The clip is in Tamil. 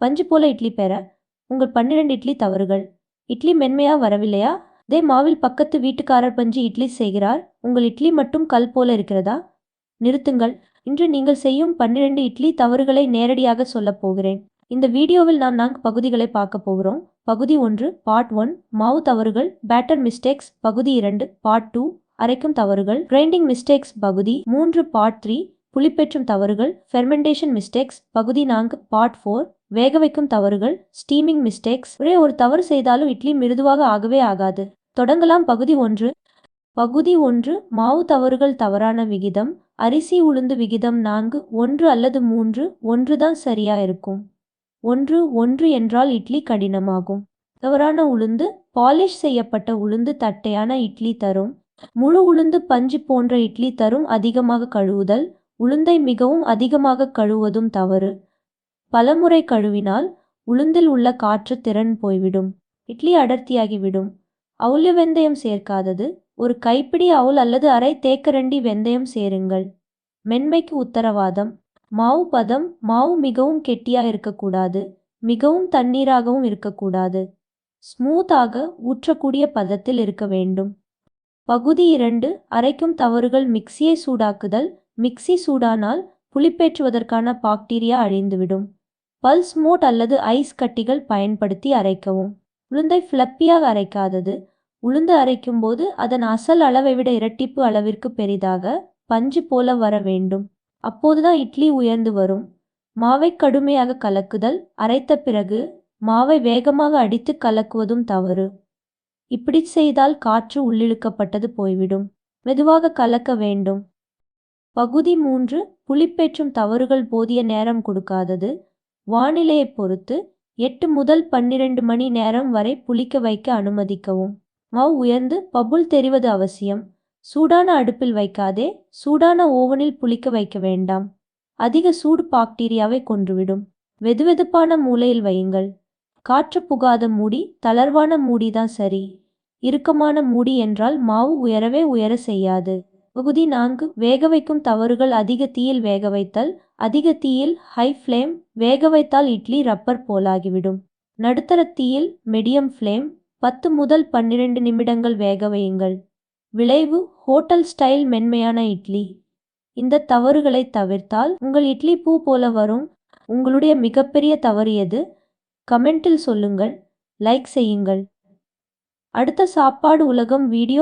பஞ்சு போல இட்லி பெற உங்கள் 12 இட்லி தவறுகள். இட்லி மென்மையா வரவில்லையா? அதே மாவில் பக்கத்து வீட்டுக்காரர் பஞ்சு இட்லி செய்கிறார். உங்கள் இட்லி மட்டும் கல் போல இருக்கிறதா? நிறுத்துங்கள். இன்று நீங்கள் செய்யும் 12 இட்லி தவறுகளை நேரடியாக சொல்லப் போகிறேன். இந்த வீடியோவில் நாம் 4 பகுதிகளை பார்க்க போகிறோம். பகுதி 1 பார்ட் 1 மாவு தவறுகள் பேட்டர் மிஸ்டேக்ஸ். பகுதி 2 பார்ட் 2 அரைக்கும் தவறுகள் கிரைண்டிங் மிஸ்டேக்ஸ். பகுதி 3 பார்ட் 3 புளிப்பேற்றும் தவறுகள் ஃபெர்மெண்டேஷன் மிஸ்டேக்ஸ். பகுதி 4 பார்ட் 4 வேக வைக்கும் தவறுகள் ஸ்டீமிங் மிஸ்டேக்ஸ். ஒரே ஒரு தவறு செய்தாலும் இட்லி மிருதுவாக ஆகவே ஆகாது. தொடங்கலாம். பகுதி 1. பகுதி 1 மாவு தவறுகள் தவறான விகிதம். அரிசி உளுந்து விகிதம் 4 1 அல்லது 3 1 தான் சரியா இருக்கும். 1 1 என்றால் இட்லி கடினமாகும். தவறான உளுந்து பாலிஷ் செய்யப்பட்ட உளுந்து தட்டையான இட்லி தரும். முழு உளுந்து பஞ்சு போன்ற இட்லி தரும். அதிகமாக கழுவுதல் உளுந்தை மிகவும் அதிகமாக கழுவுவதும் தவறு. பலமுறை கழுவினால் உளுந்தில் உள்ள காற்று திறன் போய்விடும். இட்லி அடர்த்தியாகிவிடும். அவுல் வெந்தயம் சேர்க்காதது ஒரு கைப்பிடி அவுல் அல்லது அரை தேக்கரண்டி வெந்தயம் சேருங்கள். மென்மைக்கு உத்தரவாதம். மாவு பதம் மாவு மிகவும் கெட்டியாக இருக்கக்கூடாது, மிகவும் தண்ணீராகவும் இருக்கக்கூடாது. ஸ்மூத்தாக ஊற்றக்கூடிய பதத்தில் இருக்க வேண்டும். பகுதி 2 அரைக்கும் தவறுகள் மிக்சியை சூடாக்குதல். மிக்சி சூடானால் புளிப்பேற்றுவதற்கான பாக்டீரியா அழிந்துவிடும். பல்ஸ் மோட் அல்லது ஐஸ் கட்டிகள் பயன்படுத்தி அரைக்கவும். உளுந்தை ஃப்ளப்பியாக அரைக்காதது. உளுந்து அரைக்கும் போது அதன் அசல் அளவை விட இரட்டிப்பு அளவிற்கு பெரிதாக பஞ்சு போல வர வேண்டும். அப்போதுதான் இட்லி உயர்ந்து வரும். மாவை கடுமையாக கலக்குதல் அரைத்த பிறகு மாவை வேகமாக அடித்து கலக்குவதும் தவறு. இப்படி செய்தால் காற்று உள்ளிழுக்கப்பட்டது போய்விடும். மெதுவாக கலக்க வேண்டும். பகுதி 3 புளிப்பேற்றும் தவறுகள் போதிய நேரம் கொடுக்காதது. வானிலையை பொறுத்து 8 முதல் 12 மணி நேரம் வரை புளிக்க வைக்க அனுமதிக்கவும். மாவு உயர்ந்து பபுள் தெரிவது அவசியம். சூடான அடுப்பில் வைக்காதே. சூடான ஓவனில் புளிக்க வைக்க வேண்டாம். அதிக சூடு பாக்டீரியாவை கொன்றுவிடும். வெதுவெதுப்பான மூலையில் வையுங்கள். காற்று புகாத மூடி தளர்வான மூடிதான் சரி. இறுக்கமான மூடி என்றால் மாவு உயர செய்யாது. பகுதி 4 வேக வைக்கும் தவறுகள் அதிக தீயில் வேக வைத்தல். அதிக தீயில் ஹை ஃப்ளேம் வேக வைத்தால் இட்லி ரப்பர் போலாகிவிடும். நடுத்தர தீயில் மீடியம் ஃப்ளேம் 10 முதல் 12 நிமிடங்கள் வேக வையுங்கள். விளைவு ஹோட்டல் ஸ்டைல் மென்மையான இட்லி. இந்த தவறுகளை தவிர்த்தால் உங்கள் இட்லி பூ போல வரும். உங்களுடைய மிகப்பெரிய தவறு எது? கமெண்டில் சொல்லுங்கள். லைக் செய்யுங்கள். அடுத்த சாப்பாடு உலகம் வீடியோ